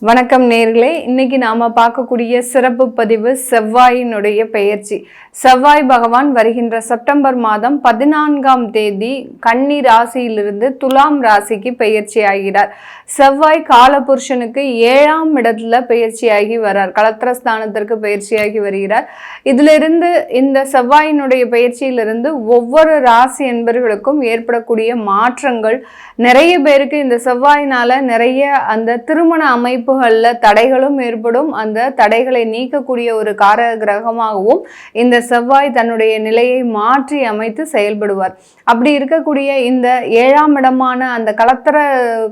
வணக்கம் நேர்களே, இன்னைக்கு நாம பார்க்கக்கூடிய சிறப்பு பதிவு செவ்வாயினுடைய பெயர்ச்சி. செவ்வாய் பகவான் வருகின்ற செப்டம்பர் மாதம் 14ஆம் தேதி கன்னி ராசியிலிருந்து துலாம் ராசிக்கு பெயர்ச்சி ஆகிறார். செவ்வாய் காலபுருஷனுக்கு 7ஆம் இடத்துல பெயர்ச்சியாகி வரார். களத்திரஸ்தானத்திற்கு பெயர்ச்சியாகி வருகிறார். இதிலிருந்து இந்த செவ்வாயினுடைய பெயர்ச்சியிலிருந்து ஒவ்வொரு ராசி என்பவர்களுக்கும் ஏற்படக்கூடிய மாற்றங்கள், நிறைய பேருக்கு இந்த செவ்வாயினால நிறைய அந்த திருமண அமைப்புகள்ல தடைகளும் ஏற்படும். அந்த தடைகளை நீக்கக்கூடிய ஒரு காரக கிரகமாகவும் இந்த செவ்வாய் தன்னுடைய நிலையை மாற்றி அமைத்து செயல்படுவார். அப்படி இருக்கக்கூடிய இந்த 7ஆம் இடமான அந்த களத்திர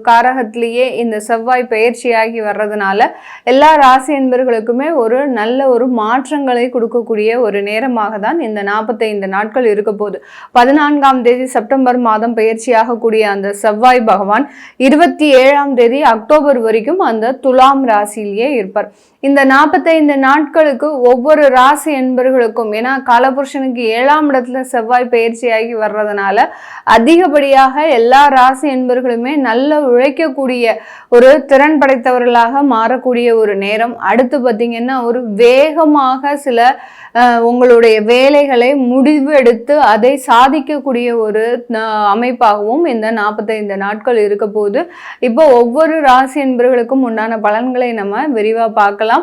காரகத்திலேயே இந்த செவ்வாய் பெயர்ச்சியாகி வர்றதுனால எல்லா ராசி என்பவர்களுக்குமே ஒரு நல்ல ஒரு மாற்றங்களை கொடுக்கக்கூடிய ஒரு நேரமாக தான் இந்த 45 நாட்கள் இருக்க போகுது. 14ஆம் தேதி செப்டம்பர் மாதம் பெயர்ச்சியாகக்கூடிய அந்த செவ்வாய் பகவான் 27ஆம் தேதி அக்டோபர் வரைக்கும் அந்த துலாம் ராசியிலேயே இருப்பார். இந்த 45 நாட்களுக்கு ஒவ்வொரு ராசி என்பவர்களுக்கும், ஏன்னா காலபுருஷனுக்கு 7ஆம் இடத்துல செவ்வாய் பயிற்சியாகி வர்றதுனால அதிகப்படியாக எல்லா ராசி என்பவர்களுமே நல்ல உழைக்கக்கூடிய ஒரு திறன் படைத்தவர்களாக மாறக்கூடிய ஒரு நேரம். அடுத்து பார்த்தீங்கன்னா ஒரு வேகமாக சில உங்களுடைய வேலைகளை முடிவு எடுத்து அதை சாதிக்கக்கூடிய ஒரு அமைப்பாகவும் இந்த 45 நாட்கள் இருக்க போது. இப்போ ஒவ்வொரு ராசி என்பவர்களுக்கும் உண்டான பலன்களை நம்ம விரிவாக பார்க்கலாம்.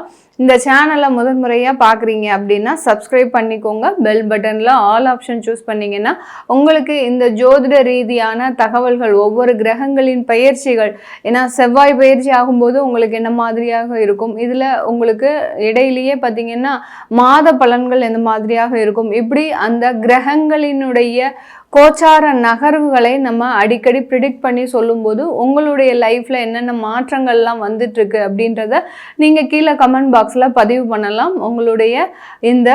இந்த சேனலை முதன்முறையாக பார்க்குறீங்க அப்படின்னா சப்ஸ்கிரைப் பண்ணிக்கோங்க. பெல் பட்டனில் ஆல் ஆப்ஷன் சூஸ் பண்ணிங்கன்னா உங்களுக்கு இந்த ஜோதிட ரீதியான தகவல்கள், ஒவ்வொரு கிரகங்களின் பயிற்சிகள், ஏன்னா செவ்வாய் பயிற்சி ஆகும்போது உங்களுக்கு என்ன மாதிரியாக இருக்கும், இதில் உங்களுக்கு இடையிலேயே பார்த்தீங்கன்னா மாத பலன்கள் எந்த மாதிரியாக இருக்கும், இப்படி அந்த கிரகங்களினுடைய கோச்சார நகர்வுகளை நம்ம அடிக்கடி ப்ரிடிக்ட் பண்ணி சொல்லும்போது உங்களுடைய லைஃப்பில் என்னென்ன மாற்றங்கள்லாம் வந்துட்டுருக்கு அப்படின்றத நீங்கள் கீழே கமெண்ட் பாக்ஸில் பதிவு பண்ணலாம். உங்களுடைய இந்த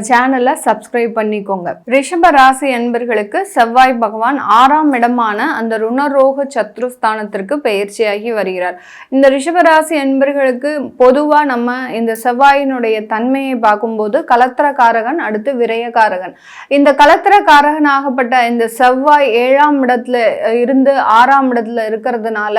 சேனலை சப்ஸ்கிரைப் பண்ணிக்கோங்க. ரிஷப ராசி என்பர்களுக்கு செவ்வாய் பகவான் 6ஆம் இடமான அந்த ருணரோக சத்ருஸ்தானத்திற்கு பெயர்ச்சியாகி வருகிறார். இந்த ரிஷப ராசி என்பர்களுக்கு பொதுவாக நம்ம இந்த செவ்வாயினுடைய தன்மையை பார்க்கும்போது களத்திரக்காரகன், அடுத்து விரயக்காரகன். இந்த களத்திரக்காரகனாகப்பட்ட இந்த செவ்வாய் 7ஆம் இடத்துல இருந்து 6ஆம் இடத்துல இருக்கிறதுனால,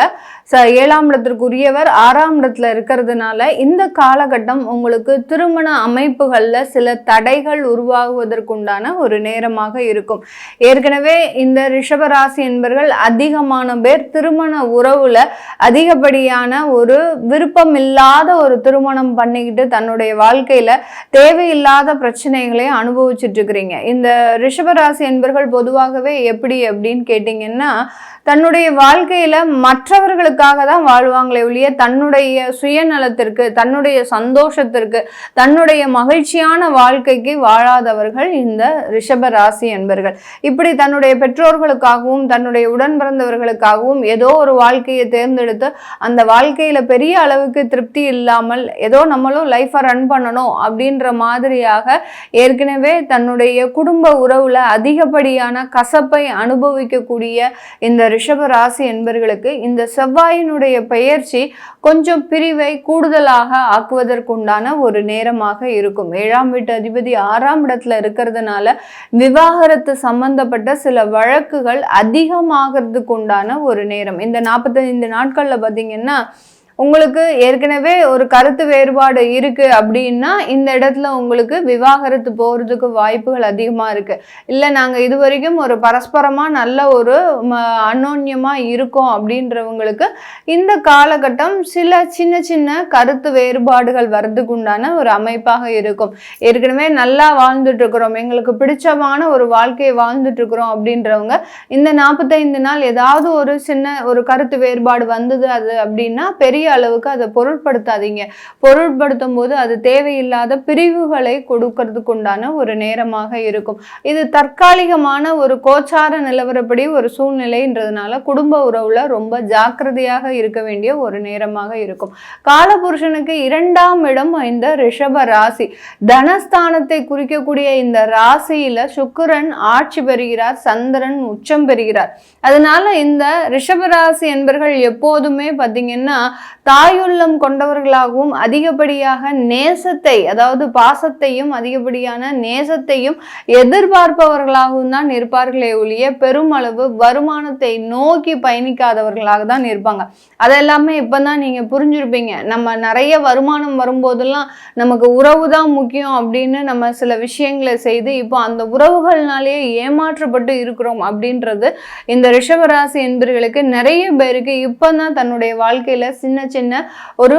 7ஆம் இடத்திற்குரியவர் 6ஆம் இடத்துல இருக்கிறதுனால இந்த காலகட்டம் உங்களுக்கு திருமண அமைப்புகள்ல சில தடைகள் உருவாகுவதற்குண்டான ஒரு நேரமாக இருக்கும். ஏற்கனவே இந்த ரிஷபராசி என்பவர்கள் அதிகமான பேர் திருமண உறவுல அதிகப்படியான ஒரு விருப்பம் இல்லாத ஒரு திருமணம் பண்ணிக்கிட்டு தன்னுடைய வாழ்க்கையில தேவையில்லாத பிரச்சனைகளை அனுபவிச்சுட்டு இருக்கிறீங்க. இந்த ரிஷபராசி என்பவர்கள் பொதுவாகவே எப்படி அப்படின்னு கேட்டீங்கன்னா, தன்னுடைய வாழ்க்கையில மற்றவர்களுக்காக தான் வாழ்வாங்களே ஒழிய தன்னுடைய சுயநலத்திற்கு, தன்னுடைய சந்தோஷத்திற்கு, தன்னுடைய மகிழ்ச்சியான வாழ்க்கைக்கு வாழாதவர்கள் இந்த ரிஷப ராசி என்பர்கள். இப்படி தன்னுடைய பெற்றோர்களுக்காகவும் தன்னுடைய உடன் பிறந்தவர்களுக்காகவும் ஏதோ ஒரு வாழ்க்கையை தேர்ந்தெடுத்து அந்த வாழ்க்கையில பெரிய அளவுக்கு திருப்தி இல்லாமல் ஏதோ நம்மளும் லைஃபை ரன் பண்ணணும் அப்படின்ற மாதிரியாக ஏற்கனவே தன்னுடைய குடும்ப உறவுல அதிகப்படியான கசப்பை அனுபவிக்கக்கூடிய இந்த ரிஷப ராசி என்பர்களுக்கு இந்த செவ்வாயினுடைய பெயர்ச்சி கொஞ்சம் பிரிவை கூடுதலாக ஆக்குவதற்குண்டான ஒரு நேரமாக இருக்கும். 7ஆம் வீட்டு அதிபதி 6ஆம் இடத்துல இருக்கிறதுனால விவாகரத்து சம்பந்தப்பட்ட சில வழக்குகள் அதிகமாகிறதுக்கு உண்டான ஒரு நேரம். இந்த 45 நாட்கள்ல பார்த்தீங்கன்னா உங்களுக்கு ஏற்கனவே ஒரு கருத்து வேறுபாடு இருக்கு அப்படின்னா இந்த இடத்துல உங்களுக்கு விவாகரத்து போறதுக்கு வாய்ப்புகள் அதிகமா இருக்கு. இல்லை நாங்க இது வரைக்கும் ஒரு பரஸ்பரமா நல்ல ஒரு அந்யோன்யமா இருக்கோம் அப்படின்றவங்களுக்கு இந்த காலகட்டம் சில சின்ன சின்ன கருத்து வேறுபாடுகள் வர்றதுக்கு உண்டான ஒரு அமைப்பாக இருக்கும். ஏற்கனவே நல்லா வாழ்ந்துட்டு இருக்கிறோம், எங்களுக்கு பிடிச்சமான ஒரு வாழ்க்கையை வாழ்ந்துட்டு இருக்கிறோம் அப்படின்றவங்க இந்த 45 நாள் ஏதாவது ஒரு சின்ன ஒரு கருத்து வேறுபாடு வந்தது அது அப்படின்னா பெரிய அளவுக்கு அதை பொருட்படுத்தாதீங்க. பொருட்படுத்தும் போது அது தேவையில்லாத பிரிவுகளை கொடுக்கறதுக்கு உண்டான ஒரு நேரமாக இருக்கும். இது தற்காலிகமான ஒரு கோச்சார நிலவரப்படி ஒரு சூழ்நிலைன்றதுனால குடும்ப உறவுல ரொம்ப ஜாக்கிரதையாக இருக்க வேண்டிய ஒரு நேரமாக இருக்கும். காலபுருஷனுக்கு 2ஆம் இடம் இந்த ரிஷப ராசி, தனஸ்தானத்தை குறிக்கக்கூடிய இந்த ராசியில சுக்கிரன் ஆட்சி பெறுகிறார், சந்திரன் உச்சம் பெறுகிறார். அதனால இந்த ரிஷப ராசி என்பர்கள் எப்போதுமே பார்த்தீங்கன்னா தாயுள்ளம் கொண்டவர்களாகவும் அதிகப்படியாக நேசத்தை, அதாவது பாசத்தையும் அதிகப்படியான நேசத்தையும் எதிர்பார்ப்பவர்களாகவும் தான் இருப்பார்களே ஒழிய பெருமளவு வருமானத்தை நோக்கி பயணிக்காதவர்களாக தான் இருப்பாங்க. அதெல்லாமே இப்பதான் நீங்க புரிஞ்சிருப்பீங்க. நம்ம நிறைய வருமானம் வரும்போதெல்லாம் நமக்கு உறவு தான் முக்கியம் அப்படின்னு நம்ம சில விஷயங்களை செய்து இப்போ அந்த உறவுகள்னாலேயே ஏமாற்றப்பட்டு இருக்கிறோம் அப்படின்றது இந்த ரிஷபராசி என்பர்களுக்கு நிறைய பேருக்கு இப்பதான் தன்னுடைய வாழ்க்கையில சின்ன சின்ன ஒரு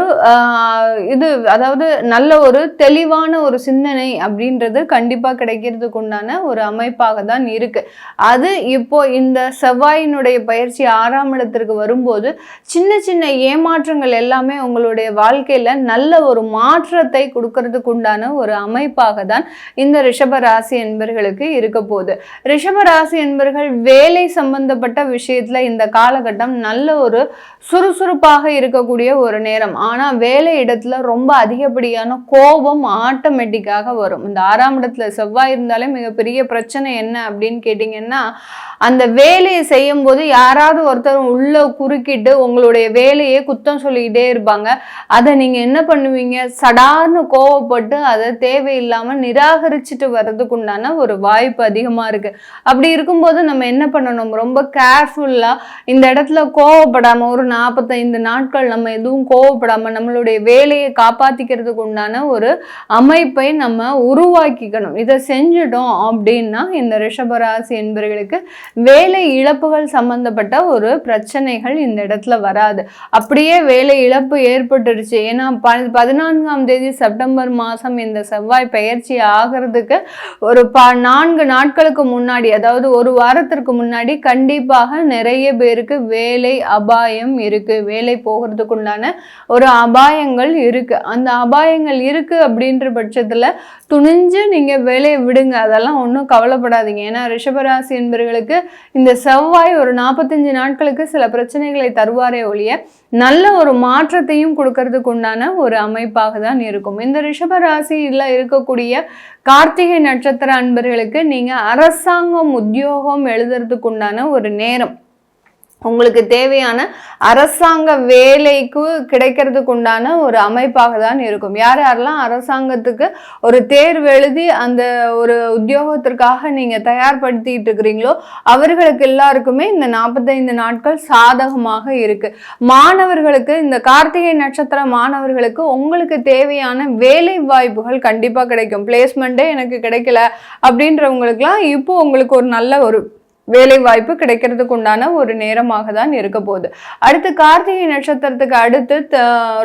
அதாவது நல்ல ஒரு தெளிவான ஒரு சிந்தனை அப்படின்றது கண்டிப்பா கிடைக்கிறதுக்கு உண்டான ஒரு அமைப்பாக தான் இருக்கு. அது இப்போ இந்த செவ்வாயினுடைய பயிற்சி 6ஆம் இடத்திற்கு வரும்போது சின்ன சின்ன ஏமாற்றங்கள் எல்லாமே உங்களுடைய வாழ்க்கையில நல்ல ஒரு மாற்றத்தை கொடுக்கறதுக்கு உண்டான ஒரு அமைப்பாக தான் இந்த ரிஷபராசி என்பர்களுக்கு இருக்க போகுது. ரிஷபராசி என்பர்கள் வேலை சம்பந்தப்பட்ட விஷயத்துல இந்த காலகட்டம் நல்ல ஒரு சுறுசுறுப்பாக இருக்கக்கூடிய ஒரு நேரம். ஆனா வேலை இடத்துல ரொம்ப அதிகப்படியான கோபம் ஆட்டோமேட்டிக்காக வரும். இந்த 6ஆம் இடத்துல செவ்வாய் இருந்தாலே மிகப்பெரிய பிரச்சனை என்ன அப்படின்னு கேட்டீங்கன்னா, அந்த வேலையை செய்யும் போது யாராவது ஒருத்தர் உள்ள குறுக்கிட்டு உங்களுடைய வேலையை குத்தம் சொல்லிக்கிட்டே இருப்பாங்க. அதை நீங்க என்ன பண்ணுவீங்க, சடார்னு கோவப்பட்டு அதை தேவையில்லாம நிராகரிச்சுட்டு வர்றதுக்கு உண்டான ஒரு வாய்ப்பு அதிகமா இருக்கு. அப்படி இருக்கும்போது நம்ம என்ன பண்ணணும், ரொம்ப கேர்ஃபுல்லா இந்த இடத்துல கோவப்படாம ஒரு 45 நாட்கள் நம்ம எதுவும் கோவப்படாம நம்மளுடைய வேலையை காப்பாத்திக்கிறதுக்கு உண்டான ஒரு அமைப்பை நம்ம உருவாக்கிக்கணும். இதை செஞ்சிட்டோம் அப்படின்னா இந்த ரிஷபராசி என்பவர்களுக்கு வேலை இழப்புகள் சம்பந்தப்பட்ட ஒரு பிரச்சனைகள் இந்த இடத்துல வராது. அப்படியே வேலை இழப்பு ஏற்பட்டுருச்சு, ஏன்னா 14ஆம் தேதி செப்டம்பர் மாதம் இந்த செவ்வாய் பயிற்சி ஆகிறதுக்கு ஒரு 4 நாட்களுக்கு முன்னாடி, அதாவது ஒரு வாரத்திற்கு முன்னாடி கண்டிப்பாக நிறைய பேருக்கு வேலை அபாயம் இருக்கு, வேலை போகிறதுக்கு உண்டான ஒரு அபாயங்கள் இருக்கு. அந்த அபாயங்கள் இருக்கு அப்படின்ற பட்சத்துல துணிஞ்சு நீங்க வேலையை விடுங்க, அதெல்லாம் ஒன்றும் கவலைப்படாதீங்க. ஏன்னா ரிஷபராசி என்பவர்களுக்கு இந்த செவ்வாய் ஒரு 45 நாட்களுக்கு சில பிரச்சனைகளை தருவாரே ஒழிய நல்ல ஒரு மாற்றத்தையும் கொடுக்கறதுக்கு உண்டான ஒரு அமைப்பாக தான் இருக்கும். இந்த ரிஷபராசியில் இருக்கக்கூடிய கார்த்திகை நட்சத்திர அன்பர்களுக்கு நீங்க அரசாங்கம் உத்தியோகம் எழுதுறதுக்கு உண்டான ஒரு நேரம். உங்களுக்கு தேவையான அரசாங்க வேலைக்கு கிடைக்கிறதுக்கு உண்டான ஒரு அமைப்பாக தான் இருக்கும். யார் யாரெல்லாம் அரசாங்கத்துக்கு ஒரு தேர்வு எழுதி அந்த ஒரு உத்தியோகத்திற்காக நீங்க தயார்படுத்திட்டு இருக்கிறீங்களோ அவர்களுக்கு எல்லாருக்குமே இந்த 45 நாட்கள் சாதகமாக இருக்கு. மாணவர்களுக்கு, இந்த கார்த்திகை நட்சத்திர மாணவர்களுக்கு உங்களுக்கு தேவையான வேலை வாய்ப்புகள் கண்டிப்பா கிடைக்கும். பிளேஸ்மெண்ட்டே எனக்கு கிடைக்கல அப்படின்றவங்களுக்குலாம் இப்போ உங்களுக்கு ஒரு நல்ல ஒரு வேலை வாய்ப்பு கிடைக்கிறதுக்கு உண்டான ஒரு நேரமாக தான் இருக்க போகுது. அடுத்து கார்த்திகை நட்சத்திரத்துக்கு அடுத்து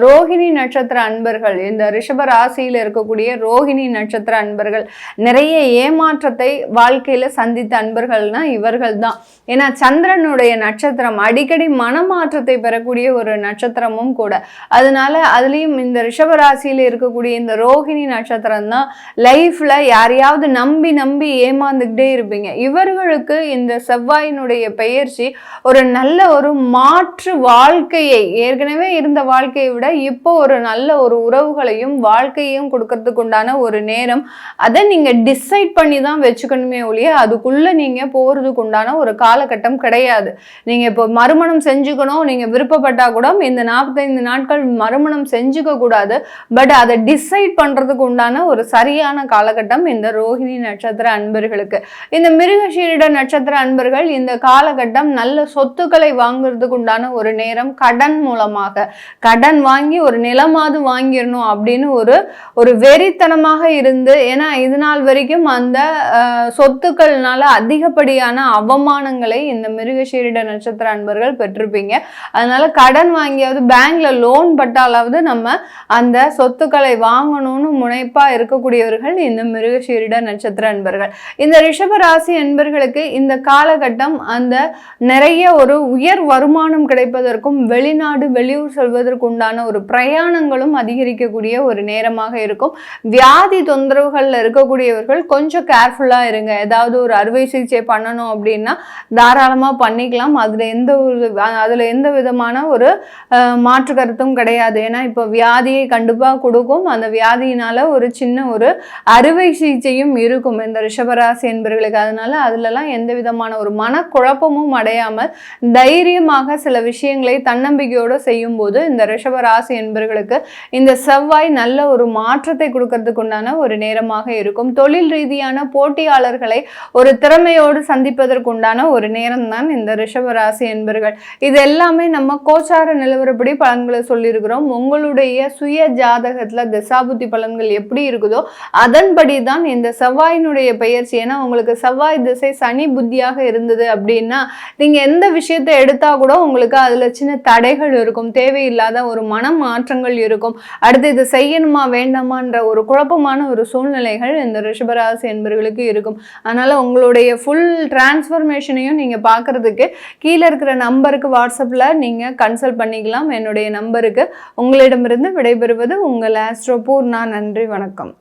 ரோஹிணி நட்சத்திர அன்பர்கள், இந்த ரிஷப ராசியில் இருக்கக்கூடிய ரோஹிணி நட்சத்திர அன்பர்கள் நிறைய ஏமாற்றத்தை வாழ்க்கையில சந்தித்த அன்பர்கள்னா இவர்கள் தான். ஏன்னா சந்திரனுடைய நட்சத்திரம் அடிக்கடி மனமாற்றத்தை பெறக்கூடிய ஒரு நட்சத்திரமும் கூட. அதனால அதுலேயும் இந்த ரிஷப ராசியில் இருக்கக்கூடிய இந்த ரோஹிணி நட்சத்திரம் தான் லைஃப்ல யாரையாவது நம்பி நம்பி ஏமாந்துக்கிட்டே இருப்பீங்க. இவர்களுக்கு இந்த செவ்வாயினுடைய பெயர்ச்சி ஒரு நல்ல ஒரு மாற்று வாழ்க்கையை, ஏற்கனவே இருந்த வாழ்க்கையை விட இப்போ ஒரு நல்ல ஒரு உறவுகளையும் வாழ்க்கையையும் கொடுக்கறதுக்கு உண்டான ஒரு நேரம். அதை நீங்க டிசைட் பண்ணி தான் வச்சுக்கணுமே ஒழிய அதுக்குள்ள நீங்க போறதுக்கு உண்டான ஒரு காலகட்டம் கிடையாது. நீங்க இப்போ மறுமணம் செஞ்சுக்கணும், நீங்க விருப்பப்பட்டா கூட இந்த 45 நாட்கள் மறுமணம் செஞ்சுக்க கூடாது. பட் அதை டிசைட் பண்றதுக்கு உண்டான ஒரு சரியான காலகட்டம் இந்த ரோஹிணி நட்சத்திர அன்பர்களுக்கு. இந்த மிருகசீரிட நட்சத்திர அன்பர்கள் இந்த காலகட்டம் நல்ல சொத்துக்களை வாங்குறதுக்கு உண்டான ஒரு நேரம். கடன் மூலமாக கடன் வாங்கி ஒரு நிலமாவது வாங்கிடணும் அப்படின்னு ஒரு வெறித்தனமாக இருந்து, ஏன்னா இது நாள் வரைக்கும் அந்த சொத்துக்கள்னால அதிகப்படியான அவமானங்களை இந்த மிருகசீரிட நட்சத்திர அன்பர்கள் பெற்றிருப்பீங்க. அதனால கடன் வாங்கியாவது பேங்க்ல லோன் பட்டாலாவது நம்ம அந்த சொத்துக்களை வாங்கணும்னு முனைப்பா இருக்கக்கூடியவர்கள் இந்த மிருகசீரிட நட்சத்திர அன்பர்கள். இந்த ரிஷபராசி அன்பர்களுக்கு இந்த காலகட்டம் அந்த நிறைய ஒரு உயர் வருமானம் கிடைப்பதற்கும் வெளிநாடு வெளியூர் செல்வதற்கு உண்டான ஒரு பிரயாணங்களும் அதிகரிக்கக்கூடிய ஒரு நேரமாக இருக்கும். வியாதி தொந்தரவுகள்ல இருக்கக்கூடியவர்கள் கொஞ்சம் கேர்ஃபுல்லா இருங்க. ஏதாவது ஒரு அறுவை சிகிச்சை பண்ணணும் அப்படின்னா தாராளமா பண்ணிக்கலாம். அதுல எந்த விதமான ஒரு மாற்று கருத்தும் கிடையாது. ஏன்னா இப்போ வியாதியை கண்டிப்பா கொடுக்கும். அந்த வியாதியினால ஒரு சின்ன ஒரு அறுவை சிகிச்சையும் இருக்கும் இந்த ரிஷபராசி என்பவர்களுக்கு. அதனால அதுலலாம் எந்த விதமான விதமான ஒரு மனக்குழப்பமும் அடையாமல் தைரியமாக சில விஷயங்களை தன்னம்பிக்கையோடு செய்யும் போது இந்த ரிஷப ராசி என்பவர்களுக்கு இந்த செவ்வாய் நல்ல ஒரு மாற்றத்தை கொடுக்கறதுக்கு உண்டான ஒரு நேரமாக இருக்கும். தொழில் ரீதியான போட்டியாளர்களை ஒரு திறமையோடு சந்திப்பதற்கு உண்டான ஒரு நேரம் தான் இந்த ரிஷப ராசி என்பவர்கள். இது எல்லாமே நம்ம கோச்சார நிலவரப்படி பலன்களை சொல்லியிருக்கிறோம். உங்களுடைய சுய ஜாதகத்துல திசாபுத்தி பலன்கள் எப்படி இருக்குதோ அதன்படி தான் இந்த செவ்வாயினுடைய பெயர்ச்சி. ஏன்னா உங்களுக்கு செவ்வாய் திசை சனி புத்தியாக இருந்தது அப்படின்னா நீங்க எந்த விஷயத்தை எடுத்தா கூட உங்களுக்கு அதுல சின்ன தடைகள் இருக்கும், தேவையில்லாத ஒரு மன மாற்றங்கள் இருக்கும், அடுத்து இது செய்யணுமா வேண்டாமான்ற ஒரு குழப்பமான ஒரு சூழ்நிலைகள் இந்த ரிஷபராசி என்பவர்களுக்கு இருக்கும். அதனால உங்களுடைய ஃபுல் டிரான்ஸ்ஃபர்மேஷனையும் நீங்க பார்க்கறதுக்கு கீழே இருக்கிற நம்பருக்கு வாட்ஸ்அப்ல நீங்க கன்சல்ட் பண்ணிக்கலாம். என்னுடைய நம்பருக்கு. உங்களிடமிருந்து விடைபெறுவது உங்கள் ஆஸ்ட்ரோ பூர்ணா. நன்றி, வணக்கம்.